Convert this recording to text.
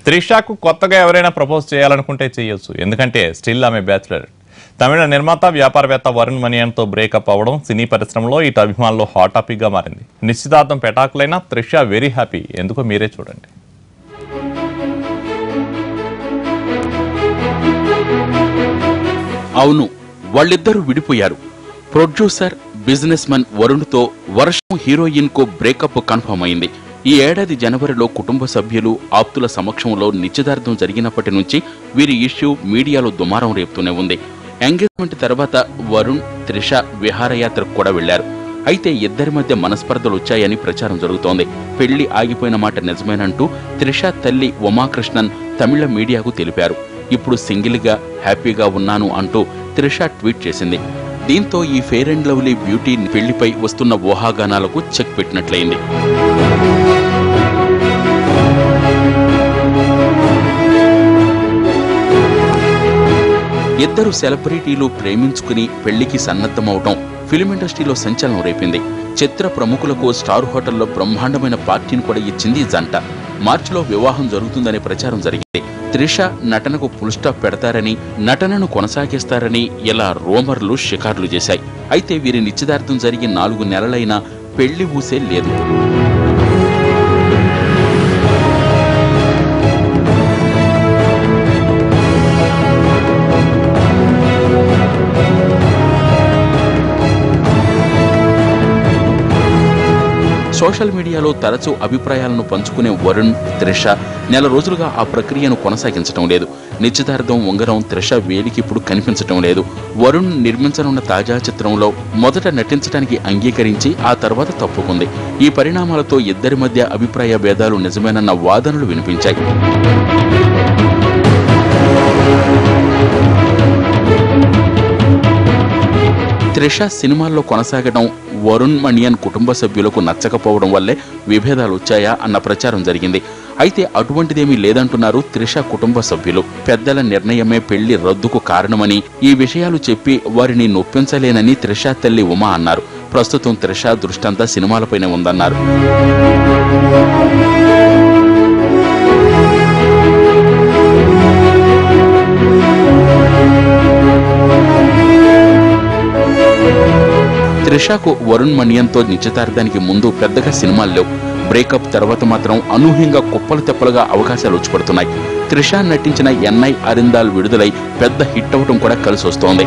త్రిషాకు కొత్తగా ఎవరైనా ప్రపోజ్ చేయాలనుకుంటే చేయొచ్చు, ఎందుకంటే స్టిల్ ఆమె బ్యాచులర్. తమిళ నిర్మాత వ్యాపారవేత్త వరుణ్ మనియన్తో బ్రేకప్ అవ్వడం సినీ పరిశ్రమలో ఇటు అభిమానుల్లో హాట్ టాపిక్గా మారింది. నిశ్చితార్థం పెటాకులైనా త్రిష వెరీ హ్యాపీ. ఎందుకో మీరే చూడండి. అవును, వాళ్ళిద్దరూ విడిపోయారు. ప్రొడ్యూసర్ బిజినెస్ మన్ వరుణ్తో వర్షం హీరోయిన్ కు బ్రేకప్ కన్ఫర్మ్ అయింది. ఈ ఏడాది జనవరిలో కుటుంబ సభ్యులు ఆప్తుల సమక్షంలో నిశ్చితార్థం జరిగినప్పటి నుంచి వీరి ఇష్యూ మీడియాలో దుమారం రేపుతూనే ఉంది. ఎంగేజ్మెంట్ తర్వాత వరుణ్, త్రిష విహారయాత్రకు కూడా వెళ్లారు. అయితే ఇద్దరి మధ్య మనస్పర్ధలు వచ్చాయని ప్రచారం జరుగుతోంది. పెళ్లి ఆగిపోయిన మాట నిజమేనంటూ త్రిష తల్లి ఉమాకృష్ణన్ తమిళ మీడియాకు తెలిపారు. ఇప్పుడు సింగిల్ గా హ్యాపీగా ఉన్నాను అంటూ త్రిష ట్వీట్ చేసింది. దీంతో ఈ ఫెయిర్ అండ్ లవ్లీ బ్యూటీ పెళ్లిపై వస్తున్న ఊహాగానాలకు చెక్ పెట్టినట్లయింది. ఇద్దరు సెలబ్రిటీలు ప్రేమించుకుని పెళ్లికి సన్నద్ధమవటం ఫిల్మ్ ఇండస్ట్రీలో సంచలనం రేపింది. చిత్ర ప్రముఖులకు స్టార్ హోటల్లో బ్రహ్మాండమైన పార్టీని కూడా ఇచ్చింది ఈ జంట. మార్చిలో వివాహం జరుగుతుందనే ప్రచారం జరిగింది. త్రిష నటనకు ఫుల్ స్టాప్ పెడతారని, నటనను కొనసాగిస్తారని ఇలా రూమర్లు షికార్లు చేశాయి. అయితే వీరి నిశ్చితార్థం జరిగి 4 నెలలైనా పెళ్లి ఊసే లేదు. సోషల్ మీడియాలో తరచూ అభిప్రాయాలను పంచుకునే వరుణ్, త్రిష నెల రోజులుగా ఆ ప్రక్రియను కొనసాగించడం లేదు. నిశ్చితార్థం ఉంగరం త్రిష వేలికి ఇప్పుడు కనిపించడం లేదు. వరుణ్ నిర్మించనున్న తాజా చిత్రంలో మొదట నటించడానికి అంగీకరించి ఆ తర్వాత తప్పుకుంది. ఈ పరిణామాలతో ఇద్దరి మధ్య అభిప్రాయ భేదాలు నిజమేనన్న వాదనలు వినిపించాయి. త్రిష సినిమాల్లో కొనసాగడం వరుణ్ మనియన్ కుటుంబ సభ్యులకు నచ్చకపోవడం వల్లే విభేదాలు వచ్చాయా అన్న ప్రచారం జరిగింది. అయితే అటువంటిదేమీ లేదంటున్నారు త్రిష కుటుంబ సభ్యులు. పెద్దల నిర్ణయమే పెళ్లి రద్దుకు కారణమని, ఈ విషయాలు చెప్పి వారిని నొప్పించలేనని త్రిష తల్లి ఉమా అన్నారు. ప్రస్తుతం త్రిష దృష్టంతా సినిమాలపైనే ఉందన్నారు. త్రిషకు వరుణ్ మనియన్తో నిశ్చితార్థానికి ముందు పెద్దగా సినిమాలు లేవు. బ్రేకప్ తర్వాత మాత్రం అనూహ్యంగా కుప్పలు తెప్పలుగా అవకాశాలు వచ్చి పడుతున్నాయి. త్రిష నటించిన ఎన్ఐ అరిందాల్ విడుదలై పెద్ద హిట్ అవడం కూడా కలిసి వస్తోంది.